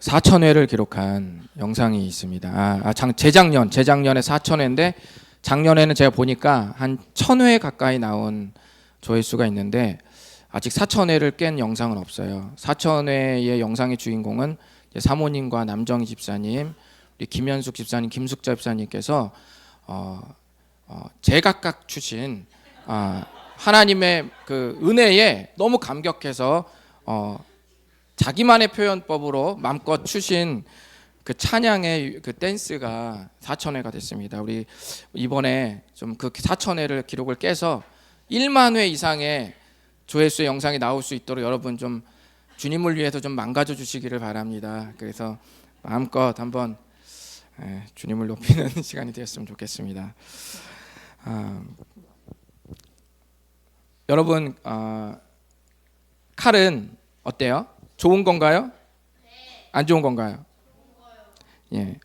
4,000회를 기록한 영상이 있습니다. 재작년에 4,000회인데 작년에는 제가 보니까 한 1,000회 가까이 나온 조회수가 있는데 아직 4,000회를 깬 영상은 없어요. 4,000회의 영상의 주인공은 사모님과 남정희 집사님, 우리 김현숙 집사님, 김숙자 집사님께서 제각각 주신 하나님의 그 은혜에 너무 감격해서 자기만의 표현법으로 마음껏 추신 그 찬양의 그 댄스가 4,000회가 됐습니다. 우리 이번에 좀 그 4,000회를 기록을 깨서 1만 회 이상의 조회수의 영상이 나올 수 있도록 여러분 좀 주님을 위해서 좀 망가져 주시기를 바랍니다. 그래서 마음껏 한번 주님을 높이는 시간이 되었으면 좋겠습니다. 여러분 칼은 어때요? 좋은 건가요? 안 좋은 건가요? 예,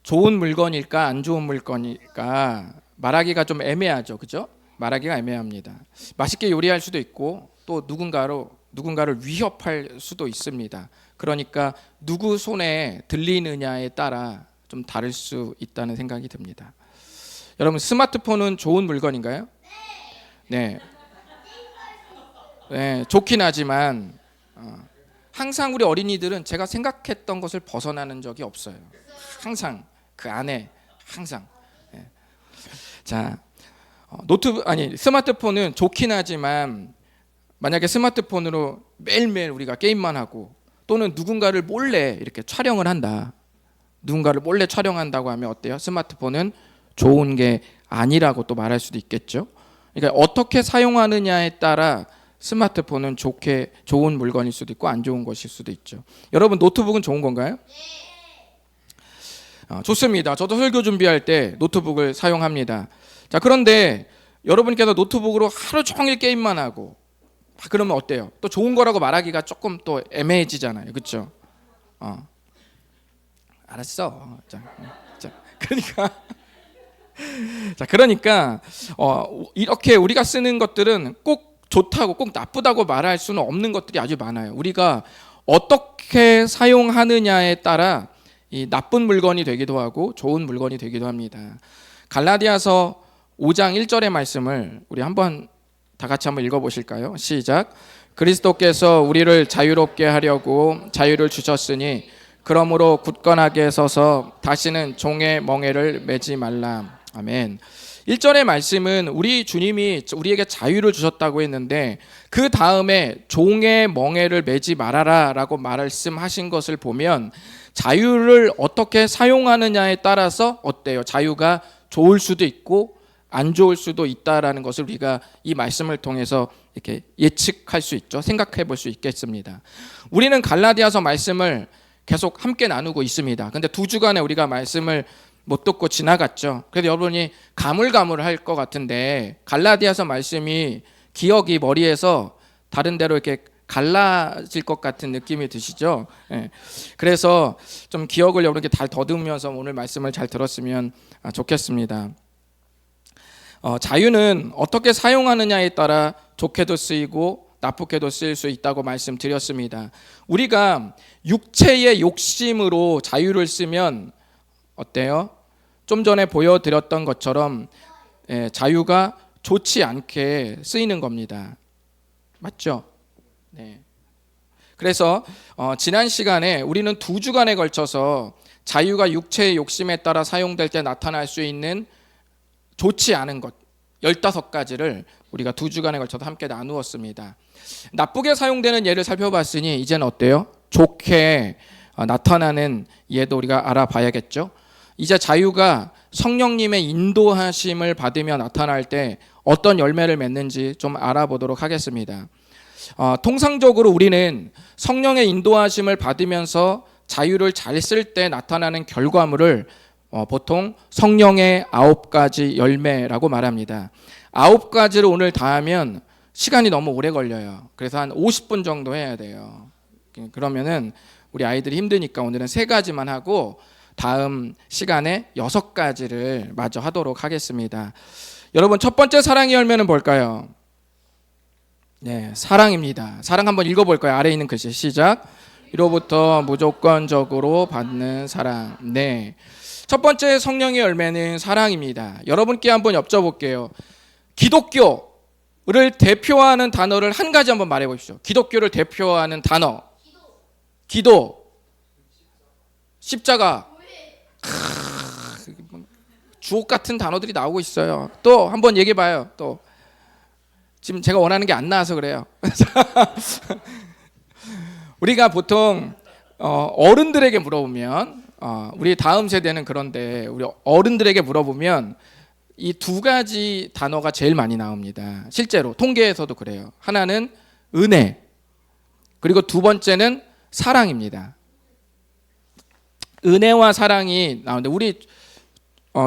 좋은 물건일까 안 좋은 물건일까 말하기가 좀 애매하죠, 그죠? 말하기가 애매합니다. 맛있게 요리할 수도 있고 또 누군가를 위협할 수도 있습니다. 그러니까 누구 손에 들리느냐에 따라 좀 다를 수 있다는 생각이 듭니다. 여러분 스마트폰은 좋은 물건인가요? 네. 네, 좋긴 하지만 항상 우리 어린이들은 제가 생각했던 것을 벗어나는 적이 없어요. 항상 그 안에 항상. 자, 스마트폰은 좋긴 하지만 만약에 스마트폰으로 매일매일 우리가 게임만 하고 또는 누군가를 몰래 이렇게 촬영을 한다. 누군가를 몰래 촬영한다고 하면 어때요? 스마트폰은 좋은 게 아니라고 또 말할 수도 있겠죠. 그러니까 어떻게 사용하느냐에 따라 스마트폰은 좋은 물건일 수도 있고 안 좋은 것일 수도 있죠. 여러분 노트북은 좋은 건가요? 좋습니다. 저도 설교 준비할 때 노트북을 사용합니다. 자, 그런데 여러분께서 노트북으로 하루 종일 게임만 하고 그러면 어때요? 또 좋은 거라고 말하기가 조금 또 애매해지잖아요. 그렇죠? 알았어. 그러니까 이렇게 우리가 쓰는 것들은 꼭 좋다고 꼭 나쁘다고 말할 수는 없는 것들이 아주 많아요. 우리가 어떻게 사용하느냐에 따라 이 나쁜 물건이 되기도 하고 좋은 물건이 되기도 합니다. 갈라디아서 5장 1절의 말씀을 우리 다 같이 한번 읽어보실까요? 시작. 그리스도께서 우리를 자유롭게 하려고 자유를 주셨으니 그러므로 굳건하게 서서 다시는 종의 멍에를 매지 말라. 아멘. 1절의 말씀은 우리 주님이 우리에게 자유를 주셨다고 했는데 그 다음에 종의 멍에를 매지 말아라 라고 말씀하신 것을 보면 자유를 어떻게 사용하느냐에 따라서 어때요? 자유가 좋을 수도 있고 안 좋을 수도 있다라는 것을 우리가 이 말씀을 통해서 이렇게 예측할 수 있죠. 생각해 볼 수 있겠습니다. 우리는 갈라디아서 말씀을 계속 함께 나누고 있습니다. 근데 2주간에 우리가 말씀을 못 듣고 지나갔죠. 그래서 여러분이 가물가물할 것 같은데 갈라디아서 말씀이 기억이 머리에서 다른 데로 이렇게 갈라질 것 같은 느낌이 드시죠? 그래서 좀 기억을 여러분께 잘 더듬으면서 오늘 말씀을 잘 들었으면 좋겠습니다. 자유는 어떻게 사용하느냐에 따라 좋게도 쓰이고 나쁘게도 쓰일 수 있다고 말씀드렸습니다. 우리가 육체의 욕심으로 자유를 쓰면 어때요? 좀 전에 보여드렸던 것처럼 자유가 좋지 않게 쓰이는 겁니다. 맞죠? 네. 그래서 지난 시간에 우리는 2주간에 걸쳐서 자유가 육체의 욕심에 따라 사용될 때 나타날 수 있는 좋지 않은 것 15가지를 우리가 2주간에 걸쳐서 함께 나누었습니다. 나쁘게 사용되는 예를 살펴봤으니 이제는 어때요? 좋게 나타나는 예도 우리가 알아봐야겠죠. 이제 자유가 성령님의 인도하심을 받으며 나타날 때 어떤 열매를 맺는지 좀 알아보도록 하겠습니다. 통상적으로 우리는 성령의 인도하심을 받으면서 자유를 잘 쓸 때 나타나는 결과물을 보통 성령의 9가지 열매라고 말합니다. 9가지를 오늘 다 하면 시간이 너무 오래 걸려요. 그래서 한 50분 정도 해야 돼요. 그러면은 우리 아이들이 힘드니까 오늘은 3가지만 하고 다음 시간에 6가지를 마저 하도록 하겠습니다. 여러분 첫 번째 사랑의 열매는 뭘까요? 네, 사랑입니다. 사랑 한번 읽어볼까요? 아래에 있는 글씨 시작. 이로부터 무조건적으로 받는 사랑. 네. 첫 번째 성령의 열매는 사랑입니다. 여러분께 한번 여쭤볼게요. 기독교를 대표하는 단어를 한 가지 한번 말해 보십시오. 기독교를 대표하는 단어. 기도. 십자가. 주옥 같은 단어들이 나오고 있어요. 또 한번 얘기해 봐요. 또 지금 제가 원하는 게 안 나와서 그래요. 우리가 보통 어른들에게 물어보면 우리 다음 세대는 그런데 우리 어른들에게 물어보면 이 두 가지 단어가 제일 많이 나옵니다. 실제로 통계에서도 그래요. 하나는 은혜, 그리고 두 번째는 사랑입니다. 은혜와 사랑이 나오는데 우리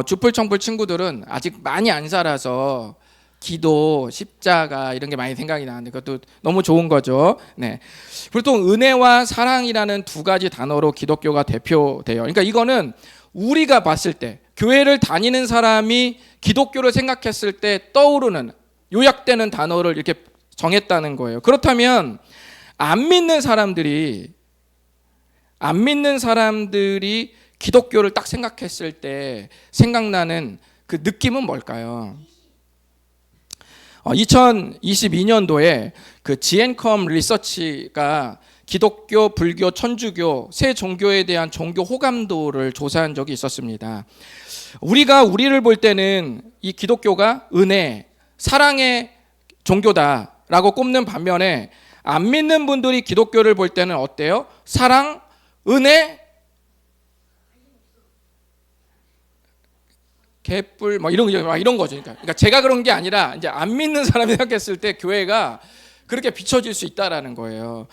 주풀청풀 친구들은 아직 많이 안 살아서 기도, 십자가 이런 게 많이 생각이 나는데 그것도 너무 좋은 거죠. 네. 보통 은혜와 사랑이라는 두 가지 단어로 기독교가 대표돼요. 그러니까 이거는 우리가 봤을 때 교회를 다니는 사람이 기독교를 생각했을 때 떠오르는 요약되는 단어를 이렇게 정했다는 거예요. 그렇다면 안 믿는 사람들이 기독교를 딱 생각했을 때 생각나는 그 느낌은 뭘까요? 2022년도에 그 지앤컴 리서치가 기독교, 불교, 천주교 세 종교에 대한 종교 호감도를 조사한 적이 있었습니다. 우리가 우리를 볼 때는 이 기독교가 은혜, 사랑의 종교다라고 꼽는 반면에 안 믿는 분들이 기독교를 볼 때는 어때요? 사랑, 은혜, 개뿔 뭐 이런 거죠. 그러니까 제가 그런 게 아니라 이제 안 믿는 사람이 생각했을 때 교회가 그렇게 비춰질 수 있다라는 거예요.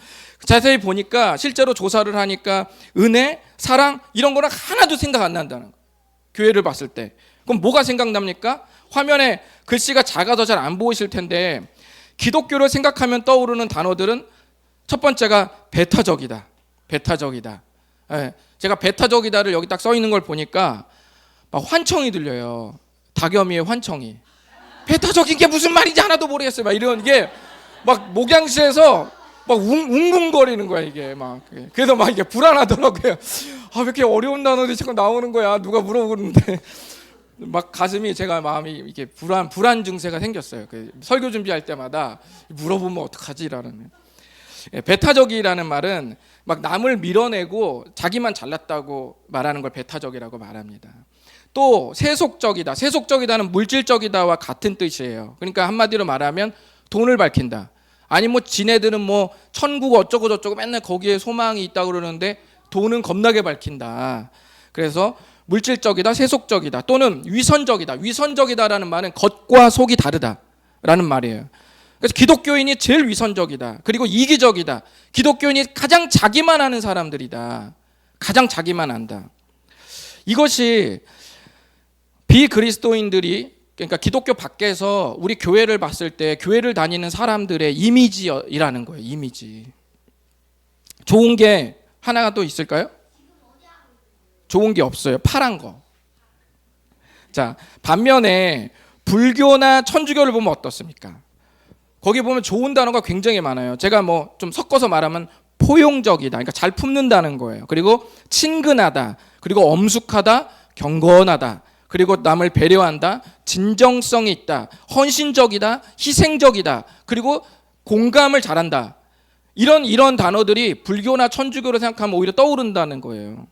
자세히 보니까 실제로 조사를 하니까 은혜, 사랑 이런 거랑 하나도 생각 안 난다는 거예요. 교회를 봤을 때. 그럼 뭐가 생각납니까? 화면에 글씨가 작아서 잘 안 보이실 텐데 기독교를 생각하면 떠오르는 단어들은 첫 번째가 배타적이다. 배타적이다. 네, 제가 배타적이다를 여기 딱 써 있는 걸 보니까 막 환청이 들려요. 다겸이의 환청이. 배타적인 게 무슨 말인지 하나도 모르겠어요. 막 이런 게 막 목양실에서 막 웅웅거리는 거야 이게 막. 그래서 막 이게 불안하더라고요. 아, 왜 이렇게 어려운 단어들이 자꾸 나오는 거야? 누가 물어보는데 막 가슴이 제가 마음이 이렇게 불안 증세가 생겼어요. 그 설교 준비할 때마다 물어보면 어떡하지라는. 배타적이라는 말은 막 남을 밀어내고 자기만 잘났다고 말하는 걸 배타적이라고 말합니다. 또 세속적이다. 세속적이다는 물질적이다와 같은 뜻이에요. 그러니까 한마디로 말하면 돈을 밝힌다. 아니 뭐 지네들은 뭐 천국 어쩌고 저쩌고 맨날 거기에 소망이 있다고 그러는데 돈은 겁나게 밝힌다. 그래서 물질적이다, 세속적이다. 또는 위선적이다. 위선적이다라는 말은 겉과 속이 다르다라는 말이에요. 그래서 기독교인이 제일 위선적이다. 그리고 이기적이다. 기독교인이 가장 자기만 아는 사람들이다. 가장 자기만 안다. 이것이 비그리스도인들이 그러니까 기독교 밖에서 우리 교회를 봤을 때 교회를 다니는 사람들의 이미지라는 거예요. 이미지. 좋은 게 하나가 또 있을까요? 좋은 게 없어요. 파란 거. 자, 반면에 불교나 천주교를 보면 어떻습니까? 거기 보면 좋은 단어가 굉장히 많아요. 제가 뭐 좀 섞어서 말하면 포용적이다. 그러니까 잘 품는다는 거예요. 그리고 친근하다. 그리고 엄숙하다. 경건하다. 그리고 남을 배려한다, 진정성이 있다, 헌신적이다, 희생적이다, 그리고 공감을 잘한다. 이런 단어들이 불교나 천주교로 생각하면 오히려 떠오른다는 거예요.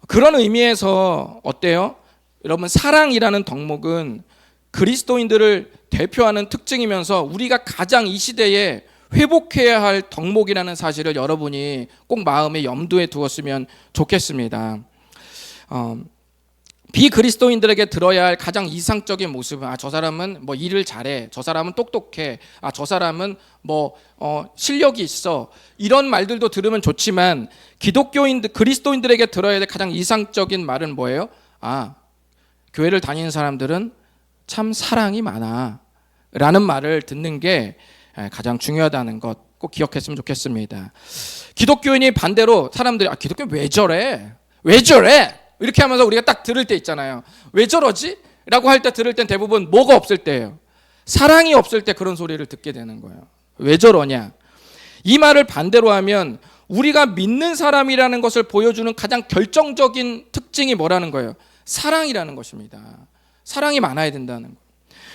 그런 의미에서 어때요? 여러분 사랑이라는 덕목은 그리스도인들을 대표하는 특징이면서 우리가 가장 이 시대에 회복해야 할 덕목이라는 사실을 여러분이 꼭 마음에 염두에 두었으면 좋겠습니다. 비그리스도인들에게 들어야 할 가장 이상적인 모습은 저 사람은 뭐 일을 잘해, 저 사람은 똑똑해, 저 사람은 뭐 실력이 있어, 이런 말들도 들으면 좋지만 그리스도인들에게 들어야 될 가장 이상적인 말은 뭐예요? 교회를 다니는 사람들은 참 사랑이 많아 라는 말을 듣는 게 가장 중요하다는 것 꼭 기억했으면 좋겠습니다. 기독교인이 반대로 사람들이 기독교 왜 저래? 왜 저래? 이렇게 하면서 우리가 딱 들을 때 있잖아요. 왜 저러지? 라고 할 때 들을 땐 대부분 뭐가 없을 때예요. 사랑이 없을 때 그런 소리를 듣게 되는 거예요. 왜 저러냐? 이 말을 반대로 하면 우리가 믿는 사람이라는 것을 보여주는 가장 결정적인 특징이 뭐라는 거예요? 사랑이라는 것입니다. 사랑이 많아야 된다는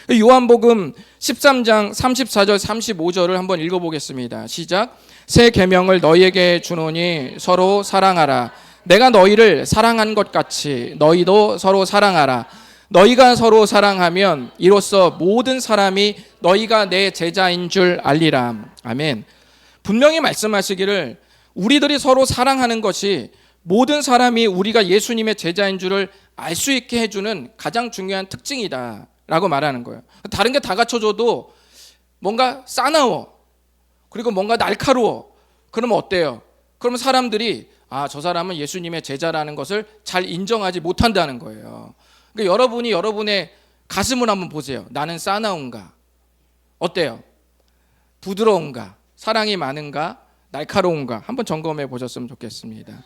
거예요. 요한복음 13장 34절 35절을 한번 읽어보겠습니다. 시작. 새 계명을 너희에게 주노니 서로 사랑하라. 내가 너희를 사랑한 것 같이 너희도 서로 사랑하라. 너희가 서로 사랑하면 이로써 모든 사람이 너희가 내 제자인 줄 알리라. 아멘. 분명히 말씀하시기를 우리들이 서로 사랑하는 것이 모든 사람이 우리가 예수님의 제자인 줄을 알 수 있게 해주는 가장 중요한 특징이다 라고 말하는 거예요. 다른 게 다 갖춰줘도 뭔가 싸나워, 그리고 뭔가 날카로워. 그러면 어때요? 그러면 사람들이 저 사람은 예수님의 제자라는 것을 잘 인정하지 못한다는 거예요. 그러니까 여러분이 여러분의 가슴을 한번 보세요. 나는 싸나운가? 어때요? 부드러운가? 사랑이 많은가? 날카로운가? 한번 점검해 보셨으면 좋겠습니다.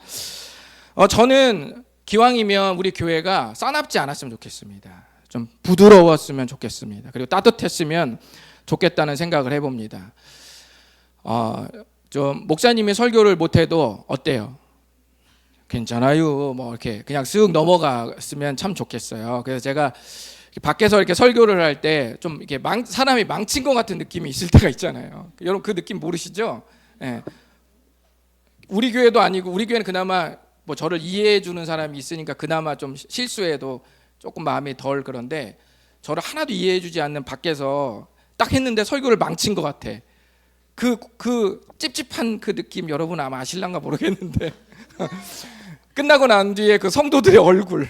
저는 기왕이면 우리 교회가 싸납지 않았으면 좋겠습니다. 좀 부드러웠으면 좋겠습니다. 그리고 따뜻했으면 좋겠다는 생각을 해봅니다. 좀 목사님이 설교를 못해도 어때요? 괜찮아요. 뭐 이렇게 그냥 쓱 넘어갔으면 참 좋겠어요. 그래서 제가 밖에서 이렇게 설교를 할 때 좀 이렇게 사람이 망친 것 같은 느낌이 있을 때가 있잖아요. 여러분 그 느낌 모르시죠? 예. 우리 교회도 아니고, 우리 교회는 그나마 뭐 저를 이해해 주는 사람이 있으니까 그나마 좀 실수해도 조금 마음이 덜 그런데, 저를 하나도 이해해 주지 않는 밖에서 딱 했는데 설교를 망친 것 같아. 그 찝찝한 그 느낌 여러분 아마 아실란가 모르겠는데 끝나고 난 뒤에 그 성도들의 얼굴,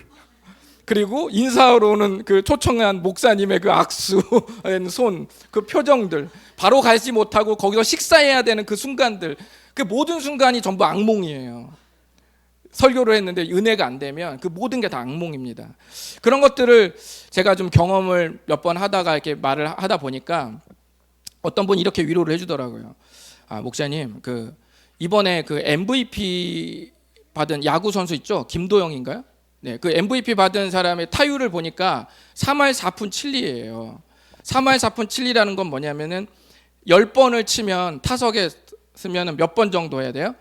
그리고 인사하러 오는 그 초청한 목사님의 그 악수한 손, 그 표정들, 바로 가지 못하고 거기서 식사해야 되는 그 순간들, 그 모든 순간이 전부 악몽이에요. 설교를 했는데 은혜가 안 되면 그 모든 게 다 악몽입니다. 그런 것들을 제가 좀 경험을 몇 번 하다가 이렇게 말을 하다 보니까 어떤 분이 이렇게 위로를 해주더라고요. 목사님, 그 이번에 그 MVP 받은 야구 선수 있죠? 김도영인가요? 네, 그 MVP 받은 사람의 타율을 보니까 3할 4푼 7리예요. 3할 4푼 7리라는 건 뭐냐면은 10번을 치면 타석에 쓰면 몇 번 정도 해야 돼요?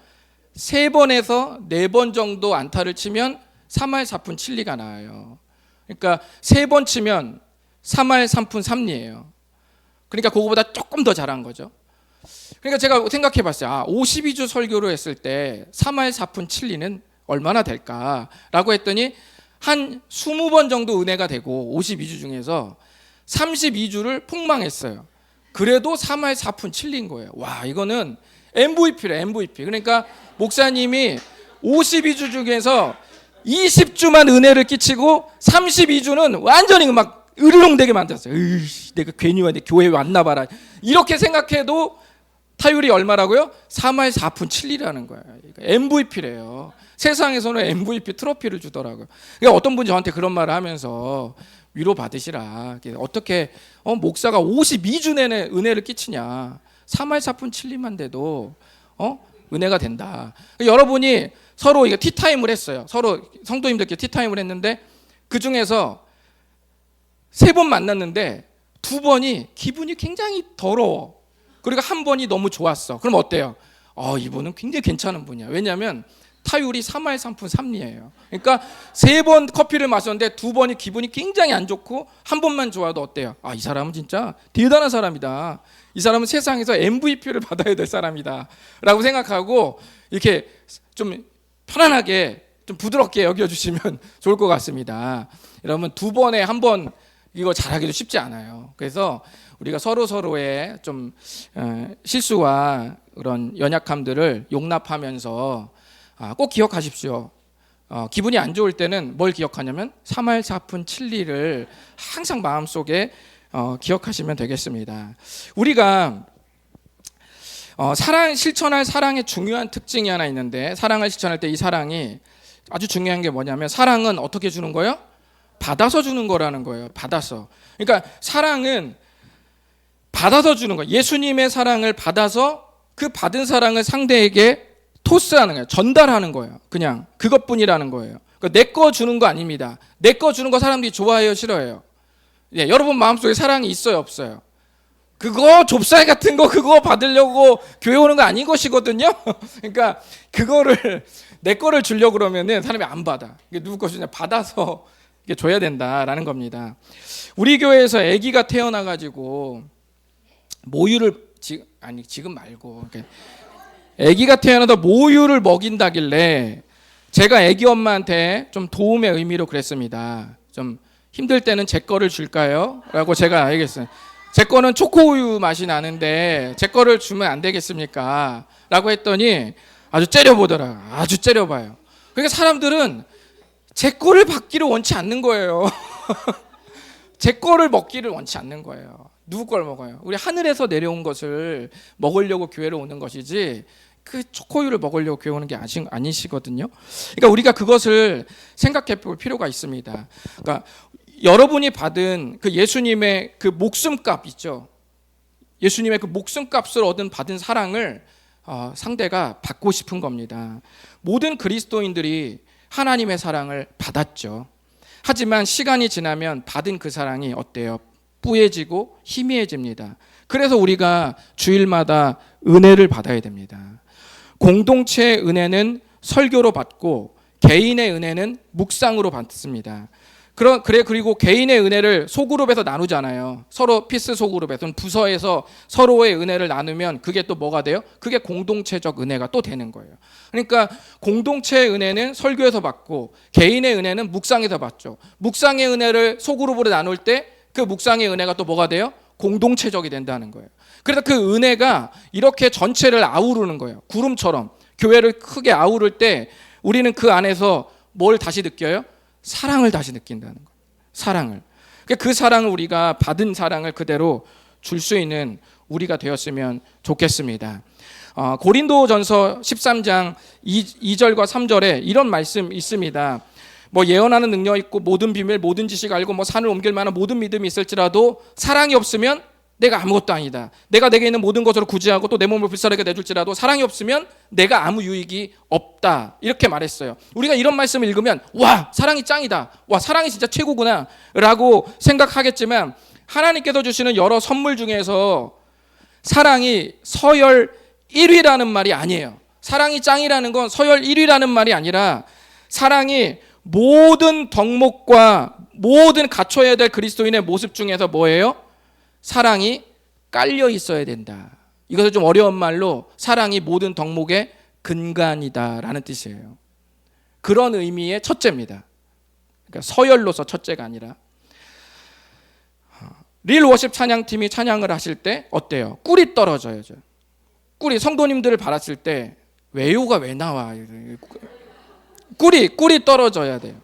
3번에서 4번 정도 안타를 치면 3할 4푼 7리가 나와요. 그러니까 3번 치면 3할 3푼 3리예요. 그러니까 그거보다 조금 더 잘한 거죠. 그러니까 제가 생각해 봤어요. 52주 설교를 했을 때 3할 4푼 7리는 얼마나 될까라고 했더니 한 20번 정도 은혜가 되고 52주 중에서 32주를 폭망했어요. 그래도 3할 4푼 7리인 거예요. 와, 이거는 MVP래, MVP. 그러니까 목사님이 52주 중에서 20주만 은혜를 끼치고 32주는 완전히 막 으르렁대게 만들었어요. 내가 괜히 왜 교회에 왔나 봐라. 이렇게 생각해도 타율이 얼마라고요? 3할 4푼 7리라는 거예요. MVP래요. 세상에서는 MVP 트로피를 주더라고요. 그러니까 어떤 분이 저한테 그런 말을 하면서 위로 받으시라. 어떻게 목사가 52주 내내 은혜를 끼치냐. 3할 4푼 7리만 돼도 은혜가 된다. 그러니까 여러분이 서로 이거 티타임을 했어요. 서로 성도님들끼리 티타임을 했는데 그 중에서 3번 만났는데 2번이 기분이 굉장히 더러워. 그리고 1번이 너무 좋았어. 그럼 어때요? 이분은 굉장히 괜찮은 분이야. 왜냐하면 타율이 3할 3푼 3리예요. 그러니까 3번 커피를 마셨는데 2번이 기분이 굉장히 안 좋고 1번만 좋아도 어때요? 이 사람은 진짜 대단한 사람이다. 이 사람은 세상에서 MVP를 받아야 될 사람이다 라고 생각하고 이렇게 좀 편안하게 좀 부드럽게 여겨주시면 좋을 것 같습니다. 여러분 2번에 1번 이거 잘하기도 쉽지 않아요. 그래서 우리가 서로의 좀 실수와 그런 연약함들을 용납하면서 꼭 기억하십시오. 기분이 안 좋을 때는 뭘 기억하냐면 3할 4푼 7리를 항상 마음속에 기억하시면 되겠습니다. 우리가 실천할 사랑의 중요한 특징이 하나 있는데, 사랑을 실천할 때 이 사랑이 아주 중요한 게 뭐냐면, 사랑은 어떻게 주는 거예요? 받아서 주는 거라는 거예요. 받아서. 그러니까 사랑은 받아서 주는 거예요. 예수님의 사랑을 받아서 그 받은 사랑을 상대에게 토스하는 거예요. 전달하는 거예요. 그냥 그것뿐이라는 거예요. 그러니까 내 거 주는 거 아닙니다. 내 거 주는 거 사람들이 좋아해요, 싫어해요? 예, 여러분 마음속에 사랑이 있어요, 없어요? 그거 좁쌀 같은 거 그거 받으려고 교회 오는 거 아닌 것이거든요. 그러니까 그거를 내 거를 주려고 그러면은 사람이 안 받아. 이게 누구 것이냐 받아서 이게 줘야 된다라는 겁니다. 우리 교회에서 아기가 태어나 가지고 모유를 지금 말고 아기가 태어나서 모유를 먹인다길래 제가 아기 엄마한테 좀 도움의 의미로 그랬습니다. 좀 힘들 때는 제 거를 줄까요? 라고 제가 얘기했어요. 제 거는 초코우유 맛이 나는데 제 거를 주면 안 되겠습니까? 라고 했더니 아주 째려보더라. 아주 째려봐요. 그러니까 사람들은 제 거를 받기를 원치 않는 거예요. 제 거를 먹기를 원치 않는 거예요. 누구 걸 먹어요? 우리 하늘에서 내려온 것을 먹으려고 교회로 오는 것이지 그 초코우유를 먹으려고 교회 오는 게 아니시거든요. 그러니까 우리가 그것을 생각해 볼 필요가 있습니다. 그러니까 여러분이 받은 그 예수님의 그 목숨값 있죠. 예수님의 그 목숨값을 받은 사랑을 상대가 받고 싶은 겁니다. 모든 그리스도인들이 하나님의 사랑을 받았죠. 하지만 시간이 지나면 받은 그 사랑이 어때요? 뿌얘지고 희미해집니다. 그래서 우리가 주일마다 은혜를 받아야 됩니다. 공동체의 은혜는 설교로 받고 개인의 은혜는 묵상으로 받습니다. 그리고 개인의 은혜를 소그룹에서 나누잖아요. 서로 피스 소그룹에서 부서에서 서로의 은혜를 나누면 그게 또 뭐가 돼요? 그게 공동체적 은혜가 또 되는 거예요. 그러니까 공동체의 은혜는 설교에서 받고 개인의 은혜는 묵상에서 받죠. 묵상의 은혜를 소그룹으로 나눌 때 그 묵상의 은혜가 또 뭐가 돼요? 공동체적이 된다는 거예요. 그래서 그 은혜가 이렇게 전체를 아우르는 거예요. 구름처럼 교회를 크게 아우를 때 우리는 그 안에서 뭘 다시 느껴요? 사랑을 다시 느낀다는 거예요. 사랑을. 그 사랑을 우리가 받은 사랑을 그대로 줄 수 있는 우리가 되었으면 좋겠습니다. 고린도전서 13장 2절과 3절에 이런 말씀 있습니다. 뭐 예언하는 능력 있고 모든 비밀 모든 지식 알고 뭐 산을 옮길 만한 모든 믿음이 있을지라도 사랑이 없으면 내가 아무것도 아니다. 내가 내게 있는 모든 것으로 구제하고 또 내 몸을 불사르게 내줄지라도 사랑이 없으면 내가 아무 유익이 없다. 이렇게 말했어요. 우리가 이런 말씀을 읽으면 와 사랑이 짱이다. 와 사랑이 진짜 최고구나 라고 생각하겠지만 하나님께서 주시는 여러 선물 중에서 사랑이 서열 1위라는 말이 아니에요. 사랑이 짱이라는 건 서열 1위라는 말이 아니라 사랑이 모든 덕목과 모든 갖춰야 될 그리스도인의 모습 중에서 뭐예요? 사랑이 깔려 있어야 된다. 이것을 좀 어려운 말로 사랑이 모든 덕목의 근간이다라는 뜻이에요. 그런 의미의 첫째입니다. 그러니까 서열로서 첫째가 아니라 릴 워십 찬양팀이 찬양을 하실 때 어때요? 꿀이 떨어져요. 꿀이 성도님들을 바랐을 때 외요가 왜 나와? 꿀이 떨어져야 돼요.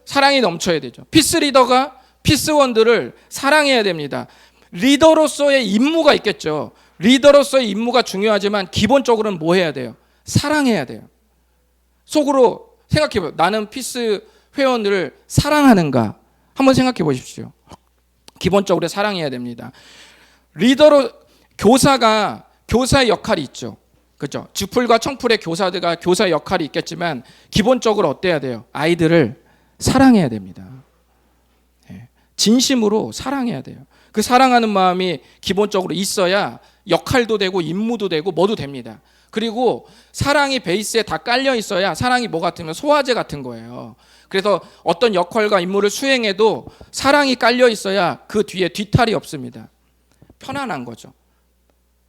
사랑이 넘쳐야 되죠. 피스 리더가 피스원들을 사랑해야 됩니다. 리더로서의 임무가 있겠죠. 리더로서의 임무가 중요하지만 기본적으로는 뭐 해야 돼요? 사랑해야 돼요. 속으로 생각해봐요. 나는 피스 회원들을 사랑하는가? 한번 생각해 보십시오. 기본적으로 사랑해야 됩니다. 리더로 교사의 역할이 있죠. 그렇죠? 주풀과 청풀의 교사들과 교사의 역할이 있겠지만 기본적으로 어때야 돼요? 아이들을 사랑해야 됩니다. 진심으로 사랑해야 돼요. 그 사랑하는 마음이 기본적으로 있어야 역할도 되고 임무도 되고 뭐도 됩니다. 그리고 사랑이 베이스에 다 깔려 있어야 사랑이 뭐 같으면 소화제 같은 거예요. 그래서 어떤 역할과 임무를 수행해도 사랑이 깔려 있어야 그 뒤에 뒤탈이 없습니다. 편안한 거죠.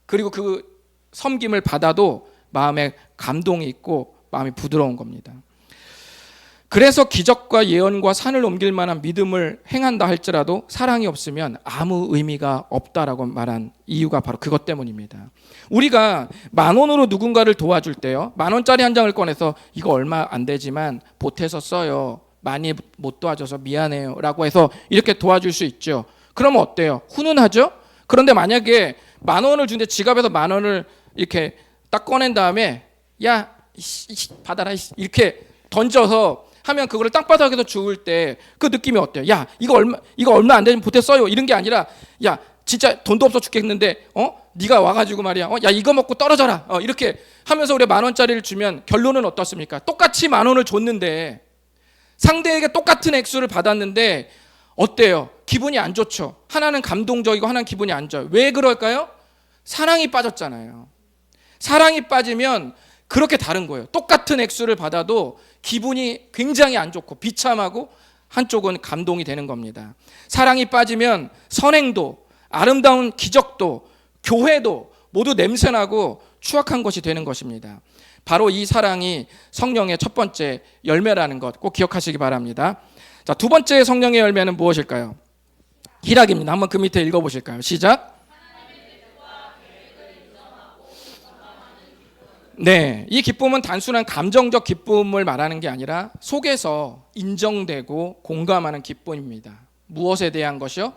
그리고 그 섬김을 받아도 마음에 감동이 있고 마음이 부드러운 겁니다. 그래서 기적과 예언과 산을 옮길 만한 믿음을 행한다 할지라도 사랑이 없으면 아무 의미가 없다라고 말한 이유가 바로 그것 때문입니다. 우리가 10,000원으로 누군가를 도와줄 때요, 10,000원짜리 한 장을 꺼내서 이거 얼마 안 되지만 보태서 써요. 많이 못 도와줘서 미안해요 라고 해서 이렇게 도와줄 수 있죠. 그러면 어때요? 훈훈하죠? 그런데 만약에 10,000원을 주는데 지갑에서 10,000원을 이렇게 딱 꺼낸 다음에 야 받아라 이렇게 던져서 하면 그거를 땅바닥에서 주울 때 그 느낌이 어때요? 야 이거 얼마 안 되면 보태 써요 이런 게 아니라 야 진짜 돈도 없어 죽겠는데 네가 와가지고 말이야 야 이거 먹고 떨어져라 이렇게 하면서 우리가 10,000원짜리를 주면 결론은 어떻습니까? 똑같이 10,000원을 줬는데 상대에게 똑같은 액수를 받았는데 어때요? 기분이 안 좋죠. 하나는 감동적이고 하나는 기분이 안 좋아요. 왜 그럴까요? 사랑이 빠졌잖아요. 사랑이 빠지면 그렇게 다른 거예요. 똑같은 액수를 받아도 기분이 굉장히 안 좋고 비참하고 한쪽은 감동이 되는 겁니다. 사랑이 빠지면 선행도, 아름다운 기적도, 교회도 모두 냄새나고 추악한 것이 되는 것입니다. 바로 이 사랑이 성령의 첫 번째 열매라는 것 꼭 기억하시기 바랍니다. 자, 두 번째 성령의 열매는 무엇일까요? 희락입니다. 한번 그 밑에 읽어보실까요? 시작. 네, 이 기쁨은 단순한 감정적 기쁨을 말하는 게 아니라 속에서 인정되고 공감하는 기쁨입니다. 무엇에 대한 것이요?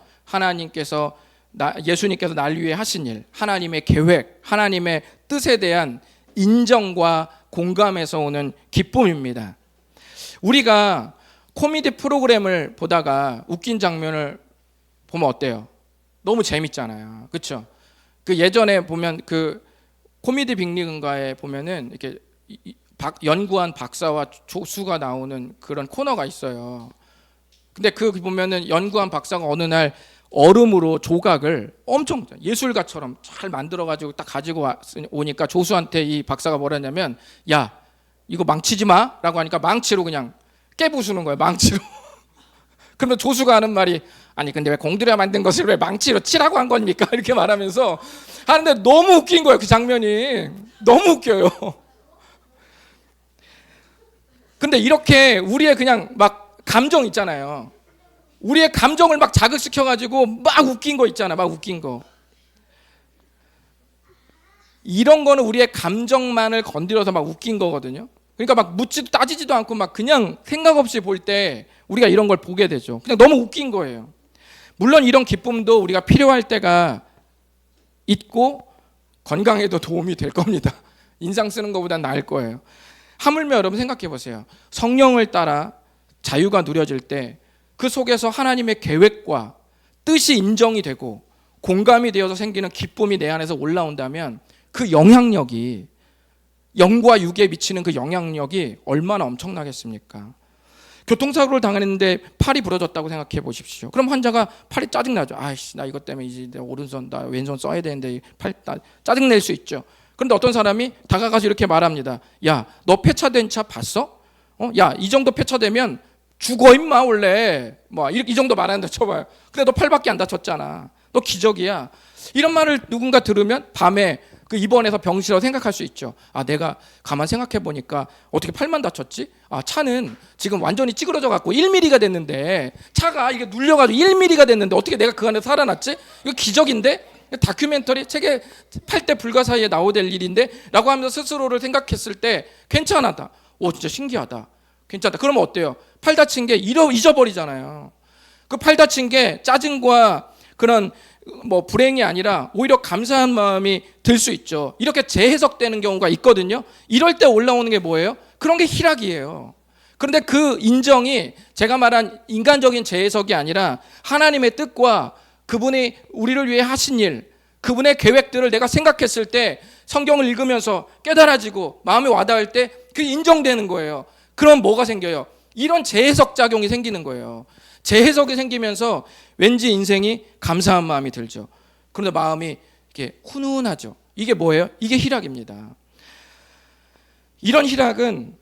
예수님께서 날 위해 하신 일, 하나님의 계획, 하나님의 뜻에 대한 인정과 공감에서 오는 기쁨입니다. 우리가 코미디 프로그램을 보다가 웃긴 장면을 보면 어때요? 너무 재밌잖아요. 그렇죠? 그 예전에 보면 그 코미디 빅리그인가에 보면은 이렇게 연구한 박사와 조수가 나오는 그런 코너가 있어요. 근데 그 보면은 연구한 박사가 어느 날 얼음으로 조각을 엄청 예술가처럼 잘 만들어가지고 딱 가지고 오니까 조수한테 이 박사가 뭐라 했냐면, 야, 이거 망치지 마 라고 하니까 망치로 그냥 깨부수는 거예요. 망치로. 그러면 조수가 하는 말이, 아니 근데 왜 공들여 만든 것을 왜 망치로 치라고 한 겁니까? 이렇게 말하면서 하는데 너무 웃긴 거예요. 그 장면이 너무 웃겨요. 근데 이렇게 우리의 그냥 막 감정 있잖아요. 우리의 감정을 막 자극시켜가지고 막 웃긴 거 있잖아. 막 웃긴 거. 이런 거는 우리의 감정만을 건드려서 막 웃긴 거거든요. 그러니까 막 묻지도 따지지도 않고 막 그냥 생각 없이 볼 때 우리가 이런 걸 보게 되죠. 그냥 너무 웃긴 거예요. 물론 이런 기쁨도 우리가 필요할 때가 있고 건강에도 도움이 될 겁니다. 인상 쓰는 것보단 나을 거예요. 하물며 여러분 생각해 보세요. 성령을 따라 자유가 누려질 때 그 속에서 하나님의 계획과 뜻이 인정이 되고 공감이 되어서 생기는 기쁨이 내 안에서 올라온다면 그 영향력이, 영과 육에 미치는 그 영향력이 얼마나 엄청나겠습니까? 교통사고를 당했는데 팔이 부러졌다고 생각해 보십시오. 그럼 환자가 팔이 짜증나죠. 아이씨, 나 이것 때문에 이제 내 오른손, 나 왼손 써야 되는데 팔 짜증낼 수 있죠. 그런데 어떤 사람이 다가가서 이렇게 말합니다. 야, 너 폐차된 차 봤어? 야, 이 정도 폐차되면 죽어 임마 원래. 뭐 이 정도 말하는데 쳐봐요. 근데 너 팔밖에 안 다쳤잖아. 너 기적이야. 이런 말을 누군가 들으면 밤에 그 입원해서 병실로 생각할 수 있죠. 아, 내가 가만 생각해 보니까 어떻게 팔만 다쳤지? 아, 차는 지금 완전히 찌그러져 갖고 1mm가 됐는데, 차가 이게 눌려가지고 1mm가 됐는데 어떻게 내가 그 안에 살아났지? 이거 기적인데? 다큐멘터리 책에 8대 불가 사이에 나오될 일인데? 라고 하면서 스스로를 생각했을 때 괜찮았다. 오, 진짜 신기하다. 괜찮다. 그러면 어때요? 팔 다친 게 잊어버리잖아요. 그 팔 다친 게 짜증과 그런 뭐 불행이 아니라 오히려 감사한 마음이 들 수 있죠. 이렇게 재해석되는 경우가 있거든요. 이럴 때 올라오는 게 뭐예요? 그런 게 희락이에요. 그런데 그 인정이 제가 말한 인간적인 재해석이 아니라 하나님의 뜻과 그분이 우리를 위해 하신 일, 그분의 계획들을 내가 생각했을 때 성경을 읽으면서 깨달아지고 마음에 와닿을 때 그게 인정되는 거예요. 그럼 뭐가 생겨요? 이런 재해석 작용이 생기는 거예요. 재해석이 생기면서 왠지 인생이 감사한 마음이 들죠. 그런데 마음이 이렇게 훈훈하죠. 이게 뭐예요? 이게 희락입니다. 이런 희락은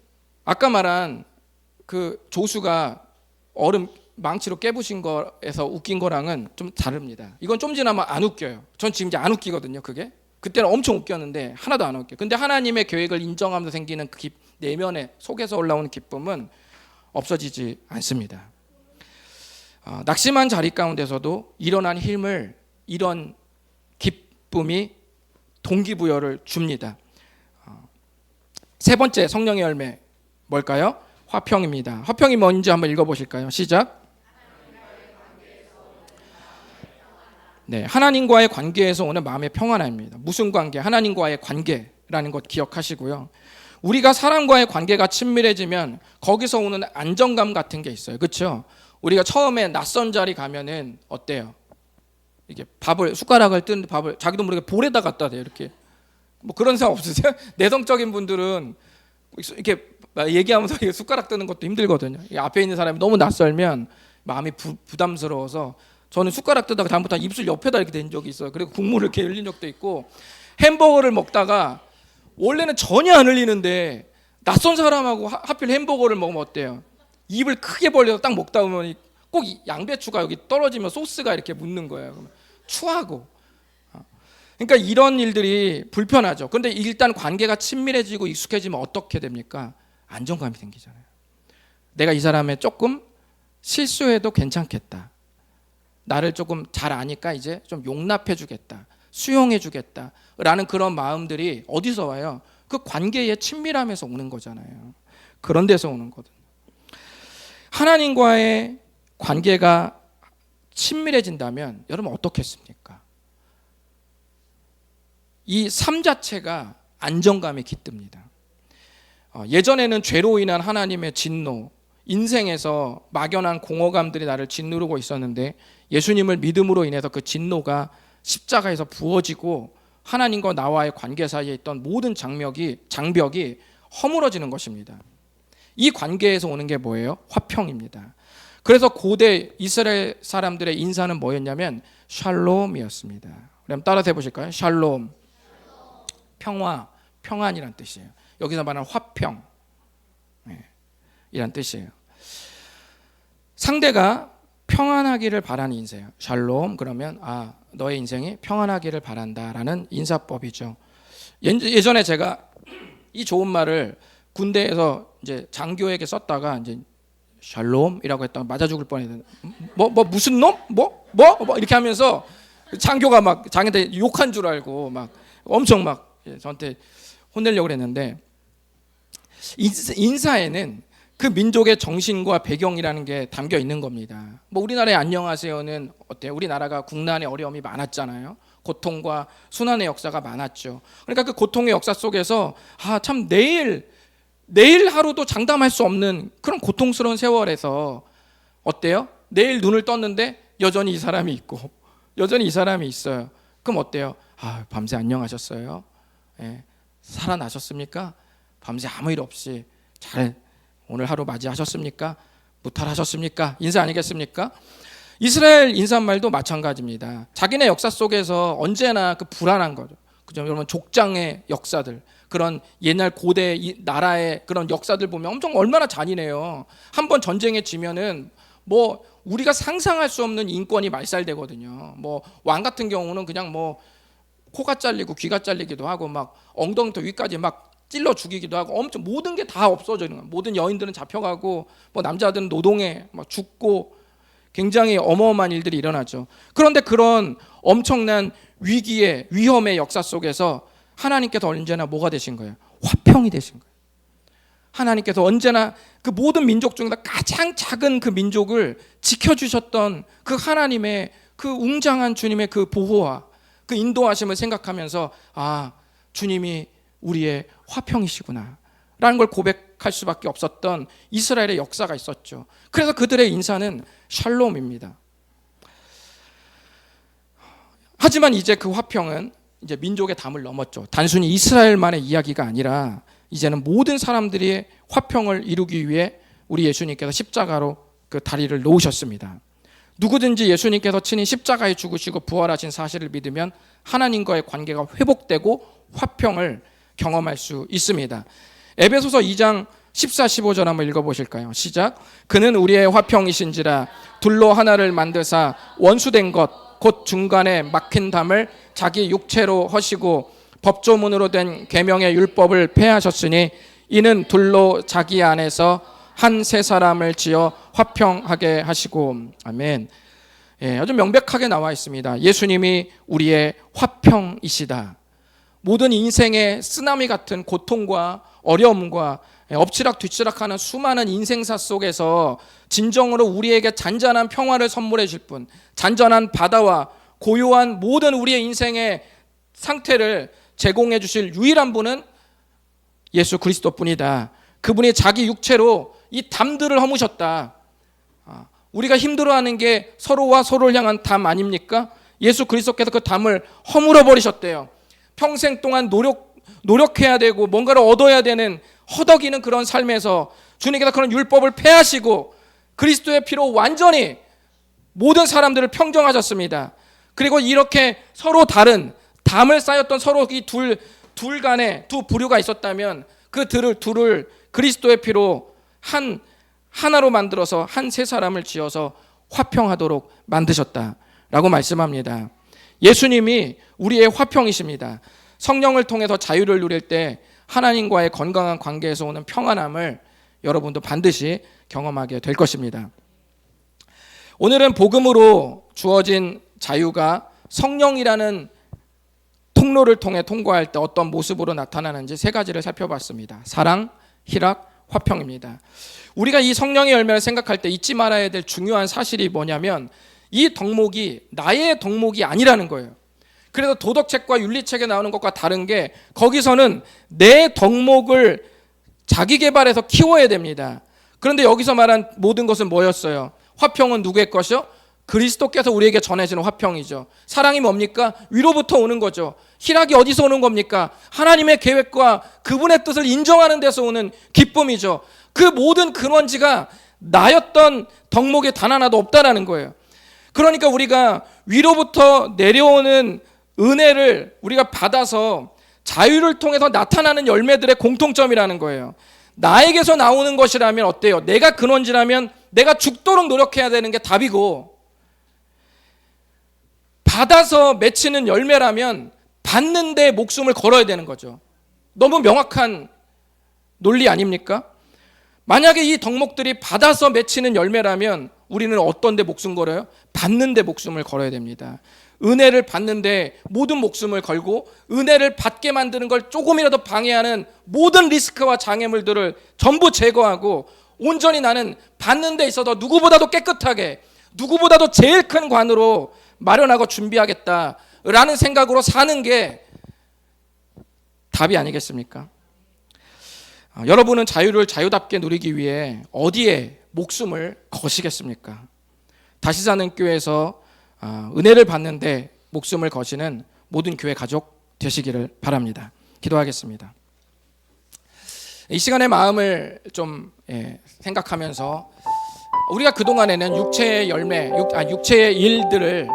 아까 말한 그 조수가 얼음 망치로 깨부신 거에서 웃긴 거랑은 좀 다릅니다. 이건 좀 지나면 안 웃겨요. 전 지금 이제 안 웃기거든요. 그게 그때는 엄청 웃겼는데 하나도 안 웃겨요. 근데 하나님의 계획을 인정하면서 생기는 그 내면의 속에서 올라오는 기쁨은 없어지지 않습니다. 낙심한 자리 가운데서도 일어난 힘을, 이런 기쁨이 동기부여를 줍니다. 세 번째 성령의 열매 뭘까요? 화평입니다. 화평이 뭔지 한번 읽어보실까요? 시작. 네, 하나님과의 관계에서 오는 마음의 평안함입니다. 무슨 관계? 하나님과의 관계라는 것 기억하시고요. 우리가 사람과의 관계가 친밀해지면 거기서 오는 안정감 같은 게 있어요. 그렇죠? 우리가 처음에 낯선 자리 가면은 어때요? 이게 숟가락을 뜬 밥을 자기도 모르게 볼에다 갖다 대요. 이렇게. 뭐 그런 생각 없으세요? 내성적인 분들은 이렇게 얘기하면서 숟가락 뜨는 것도 힘들거든요. 앞에 있는 사람이 너무 낯설면 마음이 부담스러워서 저는 숟가락 뜨다가 다음부터 입술 옆에다 이렇게 댄 적이 있어요. 그리고 국물을 이렇게 흘린 적도 있고, 햄버거를 먹다가 원래는 전혀 안 흘리는데 낯선 사람하고 하필 햄버거를 먹으면 어때요? 입을 크게 벌려서 딱 먹다 보면 꼭 양배추가 여기 떨어지면 소스가 이렇게 묻는 거예요. 그러면 추하고. 그러니까 이런 일들이 불편하죠. 그런데 일단 관계가 친밀해지고 익숙해지면 어떻게 됩니까? 안정감이 생기잖아요. 내가 이 사람의 조금 실수해도 괜찮겠다. 나를 조금 잘 아니까 이제 좀 용납해 주겠다. 수용해 주겠다. 라는 그런 마음들이 어디서 와요? 그 관계의 친밀함에서 오는 거잖아요. 그런 데서 오는 거든. 하나님과의 관계가 친밀해진다면 여러분 어떻겠습니까? 이 삶 자체가 안정감에 깃듭니다. 예전에는 죄로 인한 하나님의 진노, 인생에서 막연한 공허감들이 나를 짓누르고 있었는데 예수님을 믿음으로 인해서 그 진노가 십자가에서 부어지고 하나님과 나와의 관계 사이에 있던 모든 장벽이 허물어지는 것입니다. 이 관계에서 오는 게 뭐예요? 화평입니다. 그래서 고대 이스라엘 사람들의 인사는 뭐였냐면 샬롬이었습니다. 그럼 따라서 해보실까요? 샬롬, 평화, 평안이란 뜻이에요. 여기서 말하는 화평, 이란 뜻이에요. 상대가 평안하기를 바라는 인사예요. 샬롬, 그러면 너의 인생이 평안하기를 바란다라는 인사법이죠. 예전에 제가 이 좋은 말을 군대에서 이제 장교에게 썼다가 이제 샬롬이라고 했다가 맞아 죽을 뻔했는데 무슨 놈? 뭐 이렇게 하면서 장교가 막 자기한테 욕한 줄 알고 막 엄청 막 저한테 혼내려고 그랬는데, 인사에는 그 민족의 정신과 배경이라는 게 담겨 있는 겁니다. 우리나라의 안녕하세요는 어때요? 우리나라가 국난의 어려움이 많았잖아요. 고통과 순환의 역사가 많았죠. 그러니까 그 고통의 역사 속에서 참 내일 하루도 장담할 수 없는 그런 고통스러운 세월에서 어때요? 내일 눈을 떴는데 여전히 이 사람이 있고 여전히 이 사람이 있어요. 그럼 어때요? 밤새 안녕하셨어요? 살아나셨습니까? 밤새 아무 일 없이 잘 오늘 하루 맞이하셨습니까? 무탈하셨습니까? 인사 아니겠습니까? 이스라엘 인사말도 마찬가지입니다. 자기네 역사 속에서 언제나 그 불안한 거죠. 그죠? 여러분 족장의 역사들, 그런 옛날 고대 나라의 그런 역사들 보면 얼마나 잔인해요. 한번 전쟁에 지면은 우리가 상상할 수 없는 인권이 말살되거든요. 왕 같은 경우는 그냥 코가 잘리고 귀가 잘리기도 하고 막 엉덩이부터 위까지 막 찔러 죽이기도 하고 엄청 모든 게 다 없어지는 거예요. 모든 여인들은 잡혀가고 남자들은 노동에 막 죽고 굉장히 어마어마한 일들이 일어나죠. 그런데 그런 엄청난 위기의 위험의 역사 속에서 하나님께서 언제나 뭐가 되신 거예요? 화평이 되신 거예요. 하나님께서 언제나 그 모든 민족 중에서 가장 작은 그 민족을 지켜주셨던 그 하나님의 그 웅장한 주님의 그 보호와 그 인도하심을 생각하면서 주님이 우리의 화평이시구나 라는 걸 고백할 수밖에 없었던 이스라엘의 역사가 있었죠. 그래서 그들의 인사는 샬롬입니다. 하지만 이제 그 화평은 이제 민족의 담을 넘었죠. 단순히 이스라엘만의 이야기가 아니라 이제는 모든 사람들이 화평을 이루기 위해 우리 예수님께서 십자가로 그 다리를 놓으셨습니다. 누구든지 예수님께서 친히 십자가에 죽으시고 부활하신 사실을 믿으면 하나님과의 관계가 회복되고 화평을 경험할 수 있습니다. 에베소서 2장 14, 15절 한번 읽어보실까요? 시작. 그는 우리의 화평이신지라 둘로 하나를 만드사 원수된 것 곧 중간에 막힌 담을 자기 육체로 허시고 법조문으로 된 계명의 율법을 폐하셨으니 이는 둘로 자기 안에서 한 세 사람을 지어 화평하게 하시고. 아멘. 아주 명백하게 나와 있습니다. 예수님이 우리의 화평이시다. 모든 인생의 쓰나미 같은 고통과 어려움과 엎치락 뒤치락하는 수많은 인생사 속에서 진정으로 우리에게 잔잔한 평화를 선물해 줄 분, 잔잔한 바다와 고요한 모든 우리의 인생의 상태를 제공해 주실 유일한 분은 예수 그리스도뿐이다. 그분이 자기 육체로 이 담들을 허무셨다. 우리가 힘들어하는 게 서로와 서로를 향한 담 아닙니까? 예수 그리스도께서 그 담을 허물어 버리셨대요. 평생 동안 노력해야 되고 뭔가를 얻어야 되는 허덕이는 그런 삶에서 주님께서 그런 율법을 폐하시고 그리스도의 피로 완전히 모든 사람들을 평정하셨습니다. 그리고 이렇게 서로 다른 담을 쌓였던 서로 이 둘 간에 두 부류가 있었다면 그 둘을 그리스도의 피로 하나로 만들어서 한 세 사람을 지어서 화평하도록 만드셨다라고 말씀합니다. 예수님이 우리의 화평이십니다. 성령을 통해서 자유를 누릴 때 하나님과의 건강한 관계에서 오는 평안함을 여러분도 반드시 경험하게 될 것입니다. 오늘은 복음으로 주어진 자유가 성령이라는 통로를 통해 통과할 때 어떤 모습으로 나타나는지 세 가지를 살펴봤습니다. 사랑, 희락, 화평입니다. 우리가 이 성령의 열매를 생각할 때 잊지 말아야 될 중요한 사실이 뭐냐면 이 덕목이 나의 덕목이 아니라는 거예요. 그래서 도덕책과 윤리책에 나오는 것과 다른 게 거기서는 내 덕목을 자기 개발해서 키워야 됩니다. 그런데 여기서 말한 모든 것은 뭐였어요? 화평은 누구의 것이요? 그리스도께서 우리에게 전해지는 화평이죠. 사랑이 뭡니까? 위로부터 오는 거죠. 희락이 어디서 오는 겁니까? 하나님의 계획과 그분의 뜻을 인정하는 데서 오는 기쁨이죠. 그 모든 근원지가 나였던 덕목에 단 하나도 없다라는 거예요. 그러니까 우리가 위로부터 내려오는 은혜를 우리가 받아서 자유를 통해서 나타나는 열매들의 공통점이라는 거예요. 나에게서 나오는 것이라면 어때요? 내가 근원지라면 내가 죽도록 노력해야 되는 게 답이고, 받아서 맺히는 열매라면 받는데 목숨을 걸어야 되는 거죠. 너무 명확한 논리 아닙니까? 만약에 이 덕목들이 받아서 맺히는 열매라면 우리는 어떤 데 목숨 걸어요? 받는 데 목숨을 걸어야 됩니다. 은혜를 받는데 모든 목숨을 걸고 은혜를 받게 만드는 걸 조금이라도 방해하는 모든 리스크와 장애물들을 전부 제거하고 온전히 나는 받는 데 있어서 누구보다도 깨끗하게, 누구보다도 제일 큰 관으로 마련하고 준비하겠다라는 생각으로 사는 게 답이 아니겠습니까? 여러분은 자유를 자유답게 누리기 위해 어디에 목숨을 거시겠습니까? 다시 사는 교회에서 은혜를 받는데 목숨을 거시는 모든 교회 가족 되시기를 바랍니다. 기도하겠습니다. 이 시간의 마음을 좀 생각하면서 우리가 그동안에는 육체의 열매, 육체의 일들을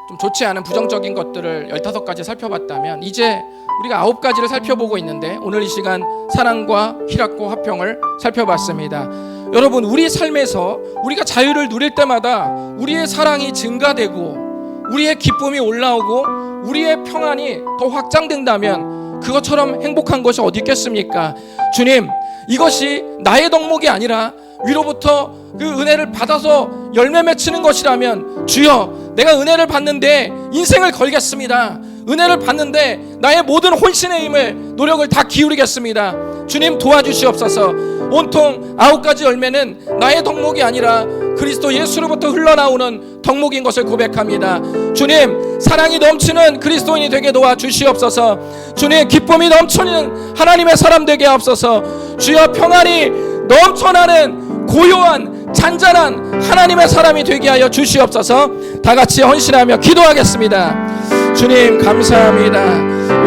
좀 좋지 않은 부정적인 것들을 15가지 살펴봤다면 이제 우리가 9가지를 살펴보고 있는데 오늘 이 시간 사랑과 희락과 화평을 살펴봤습니다. 여러분, 우리 삶에서 우리가 자유를 누릴 때마다 우리의 사랑이 증가되고 우리의 기쁨이 올라오고 우리의 평안이 더 확장된다면 그것처럼 행복한 것이 어디 있겠습니까? 주님, 이것이 나의 덕목이 아니라 위로부터 그 은혜를 받아서 열매 맺히는 것이라면 주여, 내가 은혜를 받는데 인생을 걸겠습니다. 은혜를 받는데 나의 모든 혼신의 힘을, 노력을 다 기울이겠습니다. 주님, 도와주시옵소서. 온통 9가지 열매는 나의 덕목이 아니라 그리스도 예수로부터 흘러나오는 덕목인 것을 고백합니다. 주님, 사랑이 넘치는 그리스도인이 되게 도와주시옵소서. 주님, 기쁨이 넘치는 하나님의 사람 되게 하옵소서. 주여, 평안이 넘쳐나는 고요한 잔잔한 하나님의 사람이 되게 하여 주시옵소서. 다 같이 헌신하며 기도하겠습니다. 주님, 감사합니다.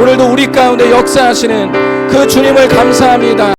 오늘도 우리 가운데 역사하시는 그 주님을 감사합니다.